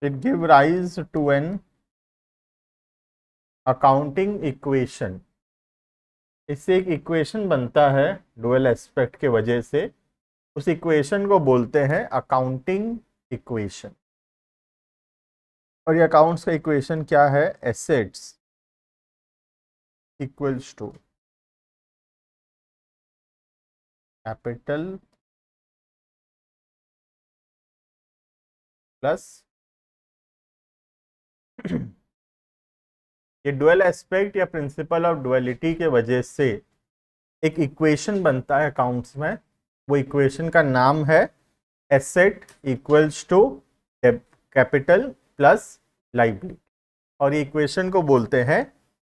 It gives rise to an accounting equation. इससे एक equation बनता है dual aspect के वजह से, उस equation को बोलते हैं अकाउंटिंग इक्वेशन। और ये अकाउंट्स का इक्वेशन क्या है, assets equals to capital plus ये डुअल एस्पेक्ट या प्रिंसिपल ऑफ डुअलिटी के वजह से एक इक्वेशन बनता है अकाउंट्स में। वो इक्वेशन का नाम है asset equals to capital plus liability, और ये इक्वेशन को बोलते हैं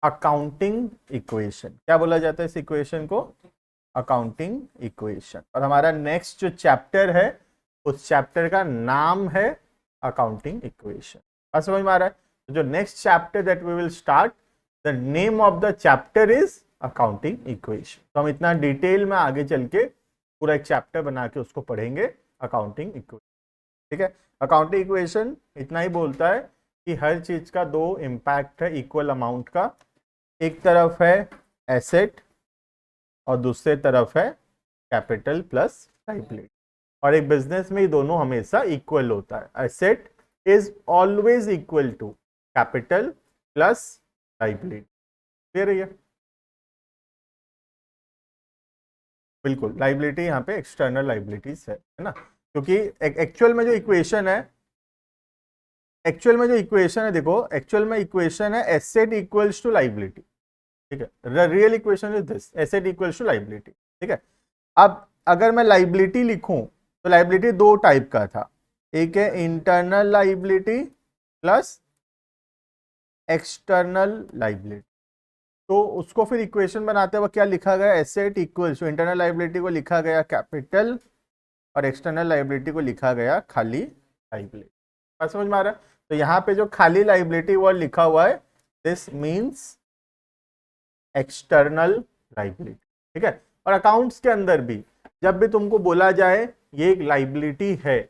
अकाउंटिंग इक्वेशन। क्या बोला जाता है इस इक्वेशन को, अकाउंटिंग इक्वेशन। और हमारा नेक्स्ट जो चैप्टर है उस चैप्टर का नाम है अकाउंटिंग इक्वेशन। समझ में आ रहा है? जो next chapter that we will start, the name of the chapter is accounting equation. तो हम इतना डिटेल में आगे चल के पूरा एक चैप्टर बना के उसको पढ़ेंगे, अकाउंटिंग इक्वेशन। ठीक है, अकाउंटिंग इक्वेशन इतना ही बोलता है कि हर चीज का दो इम्पैक्ट है इक्वल अमाउंट का, एक तरफ है एसेट और दूसरे तरफ है कैपिटल प्लस लायबिलिटी। और एक बिजनेस में ये दोनों हमेशा इक्वल होता है, asset is always equal to capital plus liability. Clear है ये? बिल्कुल, लायबिलिटी यहाँ पे एक्सटर्नल लायबिलिटीज है ना, क्योंकि एक्चुअल में जो इक्वेशन है, देखो एक्चुअल में इक्वेशन है एसेट इक्वल्स टू लायबिलिटी। ठीक है, real equation is this, asset equals to liability. ठीक है, अब अगर मैं लायबिलिटी लिखूं तो लायबिलिटी दो टाइप का था, एक है internal liability plus external liability. तो उसको फिर इक्वेशन बनाते हुए क्या लिखा गया, asset equals to internal liability को लिखा गया कैपिटल और एक्सटर्नल लायबिलिटी को लिखा गया खाली लायबिलिटी। बात समझ में आ रहा है? तो यहाँ पे जो खाली लायबिलिटी वर्ड लिखा हुआ है, दिस मीन्स एक्सटर्नल लायबिलिटी। ठीक है, और अकाउंट्स के अंदर भी जब भी तुमको बोला जाए ये एक लायबिलिटी है,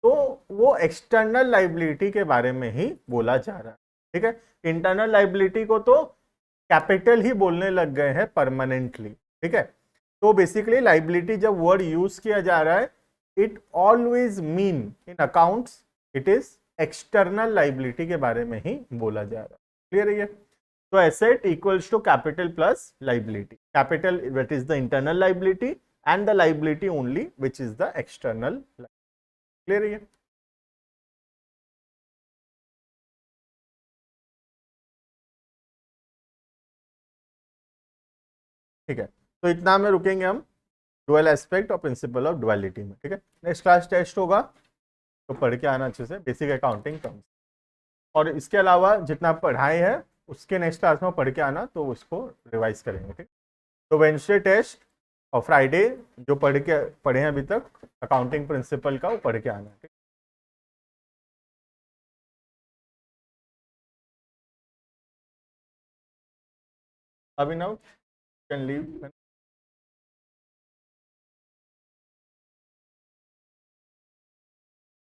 तो वो एक्सटर्नल लायबिलिटी के बारे में ही बोला जा रहा है। ठीक है, इंटरनल लायबिलिटी को तो कैपिटल ही बोलने लग गए हैं परमानेंटली। ठीक है, तो बेसिकली लायबिलिटी जब वर्ड यूज किया जा रहा है, it always mean in accounts it is external liability के बारे में ही बोला जा रहा है। क्लियर है ये? तो asset equals to capital plus liability, capital which is the internal liability and the liability only which is the external. Clear है ये? ठीक है, तो इतना में रुकेंगे हम डुअल एस्पेक्ट और प्रिंसिपल ऑफ डुअलिटी में। ठीक है, नेक्स्ट क्लास टेस्ट होगा, तो पढ़ के आना अच्छे से, बेसिक अकाउंटिंग टर्म्स। और इसके अलावा जितना पढ़ाए हैं उसके नेक्स्ट क्लास में पढ़ के आना, तो उसको रिवाइज करेंगे। ठीक, तो वेडनेसडे टेस्ट और फ्राइडे जो पढ़े हैं अभी तक अकाउंटिंग प्रिंसिपल का, वो पढ़ के आना। ठीक, अभिनव कैन लीव।